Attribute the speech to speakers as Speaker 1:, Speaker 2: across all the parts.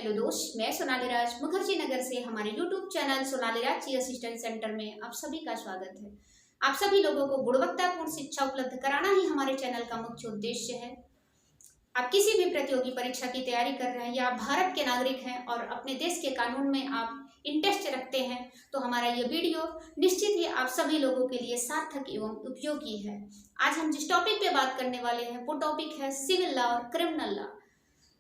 Speaker 1: Hello दोस्त, मैं सोनाली राज मुखर्जी नगर से हमारे YouTube channel Sonali Raj ji assistant centre में आप सभी का स्वागत है। आप सभी लोगों को गुणवत्तापूर्ण शिक्षा उपलब्ध कराना ही हमारे चैनल का मुख्य उद्देश्य है। आप किसी भी प्रतियोगी परीक्षा की तैयारी कर रहे हैं या आप भारत के नागरिक हैं और अपने देश के कानून में आप इंटरेस्ट रखते हैं तो हमारा ये वीडियो निश्चित ही आप सभी लोगों के लिए सार्थक एवं उपयोगी है। आज हम जिस टॉपिक पे बात करने वाले हैं वो टॉपिक है सिविल लॉ और क्रिमिनल लॉ।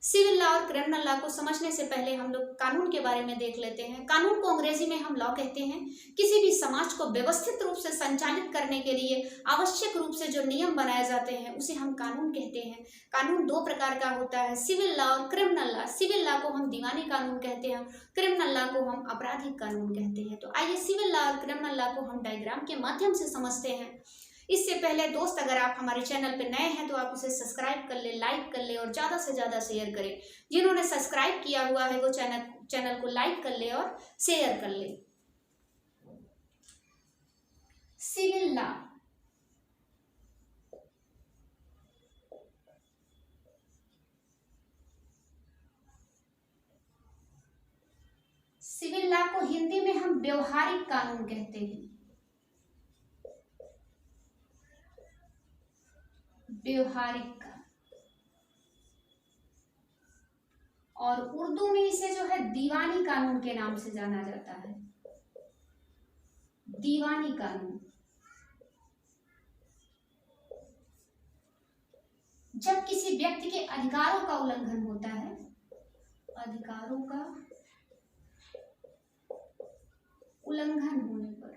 Speaker 1: सिविल लॉ और क्रिमिनल लॉ को समझने से पहले हम लोग कानून के बारे में देख लेते हैं। कानून को अंग्रेजी में हम लॉ कहते हैं। किसी भी समाज को व्यवस्थित रूप से संचालित करने के लिए आवश्यक रूप से जो नियम बनाए जाते हैं उसे हम कानून कहते हैं। कानून दो प्रकार का होता है, सिविल लॉ और क्रिमिनल लॉ। सिविल लॉ को हम दीवानी कानून कहते हैं, क्रिमिनल लॉ को हम आपराधिक कानून कहते हैं। तो आइए सिविल लॉ और क्रिमिनल लॉ को हम डायग्राम के माध्यम से समझते हैं। इससे पहले दोस्त, अगर आप हमारे चैनल पर नए हैं तो आप उसे सब्सक्राइब कर ले, लाइक कर ले और ज़्यादा से ज़्यादा शेयर करें। जिन्होंने सब्सक्राइब किया हुआ है वो चैनल को लाइक कर ले और शेयर कर ले। सिविल लॉ सिविल लॉ को हिंदी में हम व्यवहारिक कानून कहते हैं। व्यवहारिक और उर्दू में इसे जो है दीवानी कानून के नाम से जाना जाता है। दीवानी कानून। जब किसी व्यक्ति के अधिकारों का उल्लंघन होता है, अधिकारों का उल्लंघन होने पर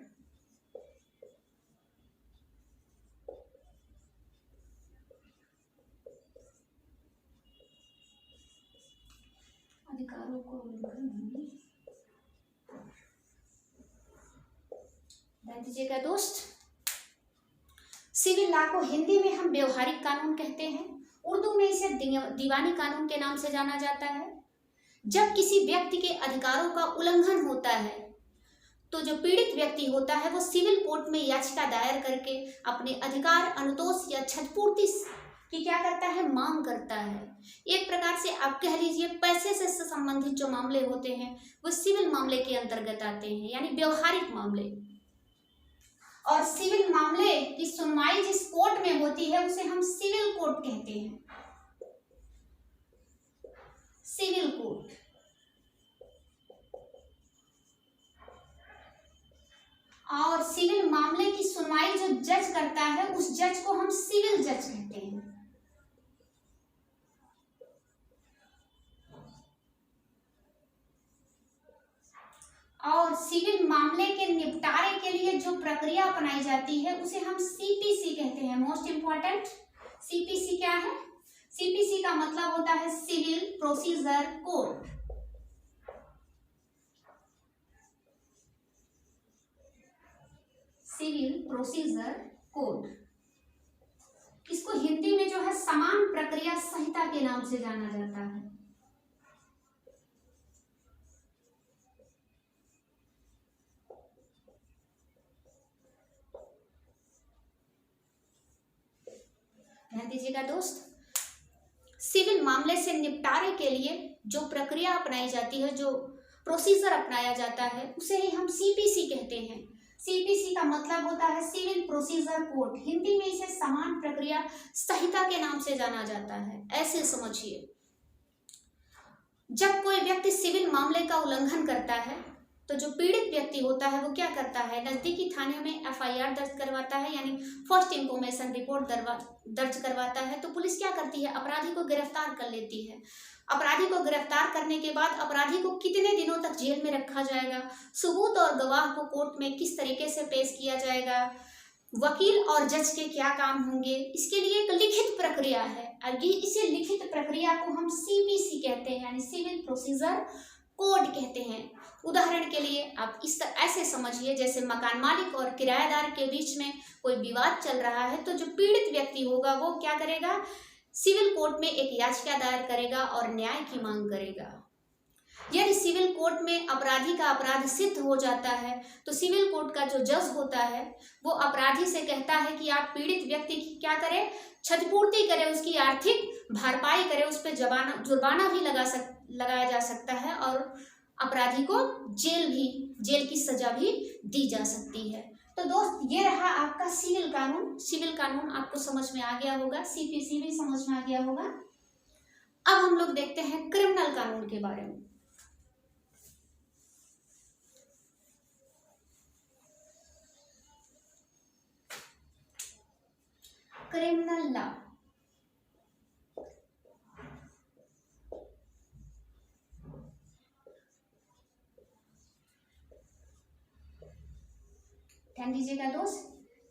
Speaker 1: अधिकारों को उल्लंघन होने दीजिएगा दोस्त। सिविल लॉ को हिंदी में हम व्यवहारिक कानून कहते हैं, उर्दू में इसे दीवानी कानून के नाम से जाना जाता है। जब किसी व्यक्ति के अधिकारों का उल्लंघन होता है तो जो पीड़ित व्यक्ति होता है वो सिविल कोर्ट में याचिका दायर करके अपने अधिकार, अनुतोष या क्षतिपूर्ति की क्या करता है, मांग करता है। एक प्रकार से आप कह लीजिए पैसे से संबंधित जो मामले होते हैं वो सिविल मामले के अंतर्गत आते हैं, यानी व्यवहारिक मामले। और सिविल मामले की सुनवाई जिस कोर्ट में होती है उसे हम सिविल कोर्ट कहते हैं। Civil court. और सिविल मामले की सुनवाई जो जज करता है उस जज को हम सिविल जज कहते हैं। और सिविल मामले के निपटारे के लिए जो प्रक्रिया अपनाई जाती है उसे हम सीपीसी कहते हैं। मोस्ट इंपॉर्टेंट, सीपीसी क्या है? सीपीसी का मतलब होता है civil procedure code. Civil procedure code. इसको हिंदी में जो है समान प्रक्रिया संहिता के नाम से जाना जाता है। ध्यान दीजिएगा दोस्त, सिविल मामले से निपटारे के लिए जो प्रक्रिया अपनाई जाती है, जो प्रोसीजर अपनाया जाता है उसे ही हम सीपीसी कहते हैं। सीपीसी का मतलब होता है सिविल प्रोसीजर कोड। हिंदी में इसे समान प्रक्रिया संहिता के नाम से जाना जाता है। ऐसे समझिए, जब कोई व्यक्ति सिविल मामले का उल्लंघन करता है तो जो पीड़ित व्यक्ति होता है वो क्या करता है, नजदीकी थाने में एफआईआर दर्ज करवाता है, यानी फर्स्ट इंफॉर्मेशन रिपोर्ट दर्ज करवाता है। तो पुलिस क्या करती है, अपराधी को गिरफ्तार कर लेती है। अपराधी को गिरफ्तार करने के बाद अपराधी को कितने दिनों तक जेल में रखा जाएगा, सबूत और गवाह को कोर्ट में किस तरीके से पेश किया जाएगा, वकील और जज के क्या काम होंगे, इसके लिए एक लिखित प्रक्रिया है। और ये इसे लिखित प्रक्रिया को हम सीपीसी कहते हैं, यानी सिविल प्रोसीजर कोड कहते हैं। उदाहरण के लिए आप ऐसे समझिए, जैसे मकान मालिक और किराएदार के बीच में कोई विवाद चल रहा है तो जो पीड़ित व्यक्ति होगा वो क्या करेगा, सिविल कोर्ट में एक याचिका दायर करेगा और न्याय की मांग करेगा। यदि सिविल कोर्ट में अपराधी का अपराध सिद्ध हो जाता है तो सिविल कोर्ट का जो जज होता है वो अपराधी से कहता है कि आप पीड़ित व्यक्ति की क्या करें, क्षतिपूर्ति करें, उसकी आर्थिक भरपाई करें, उस पर जुर्माना भी लगाया जा सकता है और अपराधी को जेल की सजा भी दी जा सकती है। तो दोस्त, ये रहा आपका सिविल कानून। सिविल कानून आपको समझ में आ गया होगा, सीपीसी भी समझ में आ गया होगा। अब हम लोग देखते हैं क्रिमिनल कानून के बारे में। क्रिमिनल लॉ, ध्यान दीजिएगा दोस्त,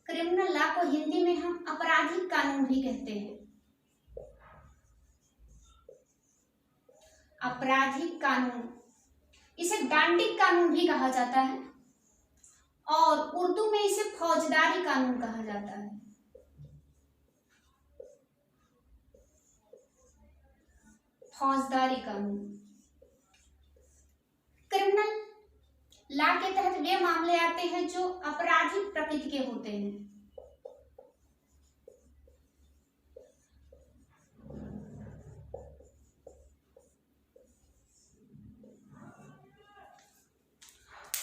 Speaker 1: क्रिमिनल लॉ को हिंदी में हम आपराधिक कानून भी कहते हैं। आपराधिक कानून, इसे डांडिक कानून भी कहा जाता है और उर्दू में इसे फौजदारी कानून कहा जाता है। फौजदारी कानून। क्रिमिनल लॉ के तहत वे मामले आते हैं जो आपराधिक प्रकृति के होते हैं।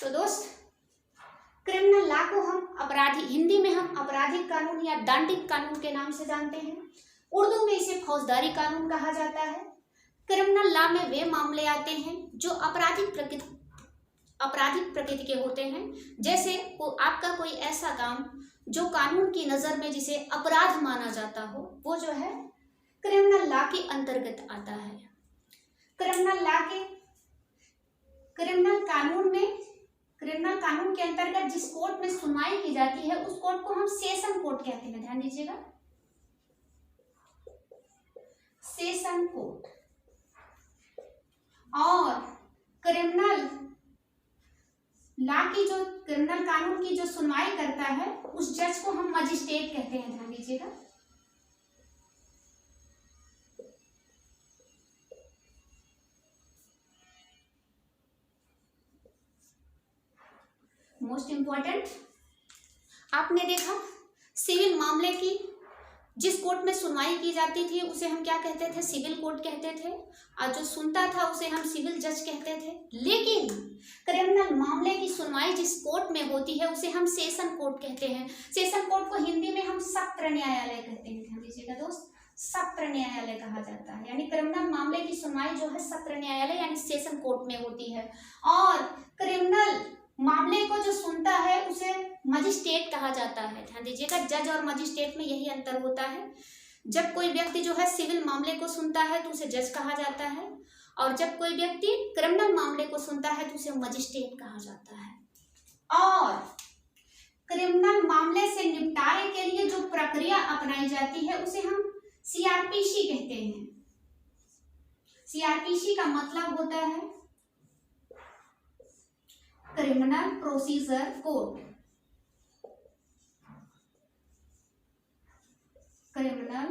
Speaker 1: तो दोस्त, क्रिमिनल लॉ को हम हिंदी में हम आपराधिक कानून या दंडिक कानून के नाम से जानते हैं। उर्दू में इसे फौजदारी कानून कहा जाता है। क्रिमिनल लॉ में वे मामले आते हैं जो आपराधिक प्रकृति के होते हैं। जैसे आपका कोई ऐसा काम जो कानून की नजर में जिसे अपराध माना जाता हो, वो जो है क्रिमिनल लॉ के अंतर्गत आता है। क्रिमिनल कानून के अंतर्गत जिस कोर्ट में सुनवाई की जाती है उस कोर्ट को हम सेशन कोर्ट कहते हैं। ध्यान दीजिएगा, सेशन कोर्ट। और क्रिमिनल कानून की जो सुनवाई करता है उस जज को हम मजिस्ट्रेट कहते हैं। ध्यान दीजिएगा। मोस्ट इंपॉर्टेंट, आपने देखा सिविल मामले की जिस कोर्ट में सुनवाई की जाती थी उसे हम क्या कहते थे? सिविल कोर्ट कहते थे। और जो सुनता था उसे हम सिविल जज कहते थे। लेकिन क्रिमिनल मामले की सुनवाई जिस कोर्ट में होती है उसे हम सेशन कोर्ट कहते हैं। सेशन कोर्ट को हिंदी में हम सत्र न्यायालय कहते हैं। ध्यान दीजिएगा दोस्त, सत्र न्यायालय कहा जाता है। यानी क्रिमिनल मामले की सुनवाई जो है सत्र न्यायालय यानी सेशन कोर्ट में होती है। और क्रिमिनल मामले को जो सुनता है उसे मजिस्ट्रेट कहा जाता है। ध्यान दीजिएगा, जज और मजिस्ट्रेट में यही अंतर होता है। जब कोई व्यक्ति जो है सिविल मामले को सुनता है तो उसे जज कहा जाता है, और जब कोई व्यक्ति क्रिमिनल मामले को सुनता है तो उसे मजिस्ट्रेट कहा जाता है। और क्रिमिनल मामले से निपटारे के लिए जो प्रक्रिया अपनाई जाती है उसे हम सीआरपीसी कहते हैं। सीआरपीसी का मतलब होता है criminal procedure code. Criminal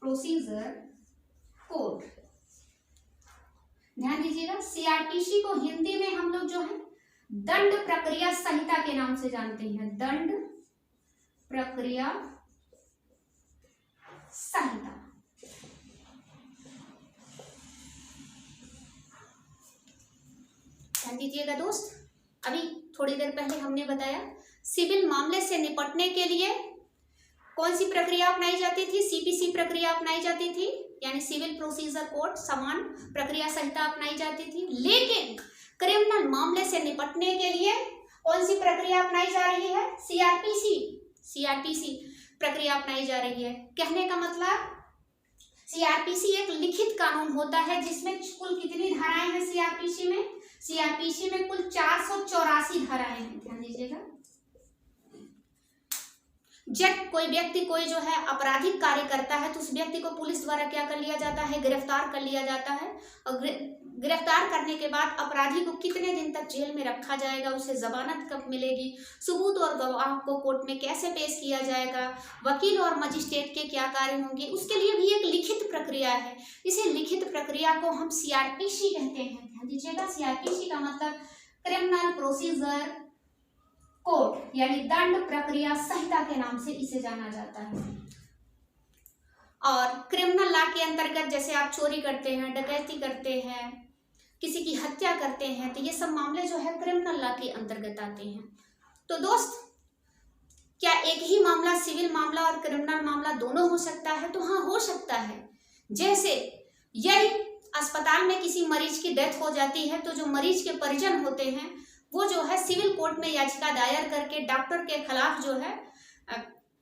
Speaker 1: procedure code. ध्यान दीजिएगा, सीआरपीसी को हिंदी में हम लोग जो है दंड प्रक्रिया संहिता के नाम से जानते हैं। दंड प्रक्रिया संहिता। ध्यान दीजिएगा दोस्त, अभी थोड़ी देर पहले हमने बताया सिविल मामले से निपटने के लिए कौन सी प्रक्रिया अपनाई जाती थी? सीपीसी प्रक्रिया अपनाई जाती थी, यानी सिविल प्रोसीजर कोड समान प्रक्रिया संहिता अपनाई जाती थी। लेकिन क्रिमिनल मामले से निपटने के लिए कौन सी प्रक्रिया अपनाई जा रही है? सीआरपीसी प्रक्रिया अपनाई जा रही है। कहने का मतलब सीआरपीसी एक लिखित कानून होता है जिसमें कुल कितनी धाराएं हैं? सीआरपीसी में कुल 484 धाराएं हैं। ध्यान दीजिएगा, जब कोई व्यक्ति कोई जो है आपराधिक कार्य करता है तो उस व्यक्ति को पुलिस द्वारा क्या कर लिया जाता है? गिरफ्तार कर लिया जाता है। और गिरफ्तार करने के बाद अपराधी को कितने दिन तक जेल में रखा जाएगा, उसे जमानत कब मिलेगी, सबूत और गवाह को कोर्ट में कैसे पेश किया जाएगा, वकील और मजिस्ट्रेट के क्या कार्य होंगे, उसके लिए भी एक लिखित प्रक्रिया है। इसे लिखित प्रक्रिया को हम सीआरपीसी कहते हैं। ध्यान दीजिएगा, सीआरपीसी का मतलब क्रिमिनल प्रोसीजर कोड यानी दंड प्रक्रिया संहिता के नाम से इसे जाना जाता है। और क्रिमिनल लॉ के अंतर्गत जैसे आप चोरी करते हैं, डकैती करते हैं, किसी की हत्या करते हैं, तो ये सब मामले जो है क्रिमिनल लॉ के अंतर्गत आते हैं। तो दोस्त, क्या एक ही मामला सिविल मामला और क्रिमिनल मामला दोनों हो सकता है? तो हाँ, हो सकता है। जैसे यदि अस्पताल में किसी मरीज की डेथ हो जाती है तो जो मरीज के परिजन होते हैं वो जो है सिविल कोर्ट में याचिका दायर करके डॉक्टर के खिलाफ जो है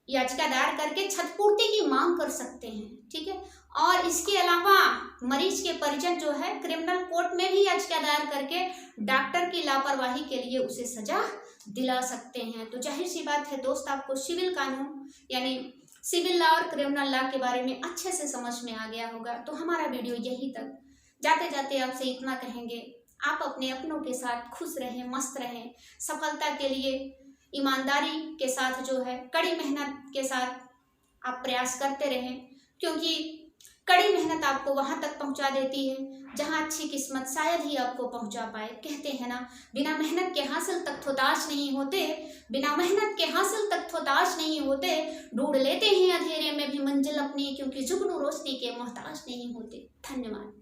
Speaker 1: याचिका दायर करके क्षतिपूर्ति की मांग कर सकते हैं, ठीक है। और इसके अलावा मरीज के परिजन जो है क्रिमिनल कोर्ट में भी याचिका दायर करके डॉक्टर की लापरवाही के लिए उसे सजा दिला सकते हैं। तो जाहिर सी बात है दोस्त, आपको सिविल कानून यानी सिविल लॉ और क्रिमिनल लॉ के बारे में अच्छे से समझ में आ गया होगा। तो हमारा वीडियो यहीं तक। जाते जाते आपसे इतना कहेंगे, आप अपने अपनों के साथ खुश रहें, मस्त रहें, सफलता के लिए ईमानदारी के साथ जो है कड़ी मेहनत के साथ आप प्रयास करते रहें, क्योंकि कड़ी मेहनत आपको वहां तक पहुंचा देती है जहां अच्छी किस्मत शायद ही आपको पहुंचा पाए। कहते हैं ना, बिना मेहनत के हासिल तक थोताश नहीं होते, बिना मेहनत के हासिल तक थोताश नहीं होते, ढूंढ लेते हैं अंधेरे में भी मंजिल अपनी, क्योंकि जुगनू रोशनी के मोहताज नहीं होते। धन्यवाद।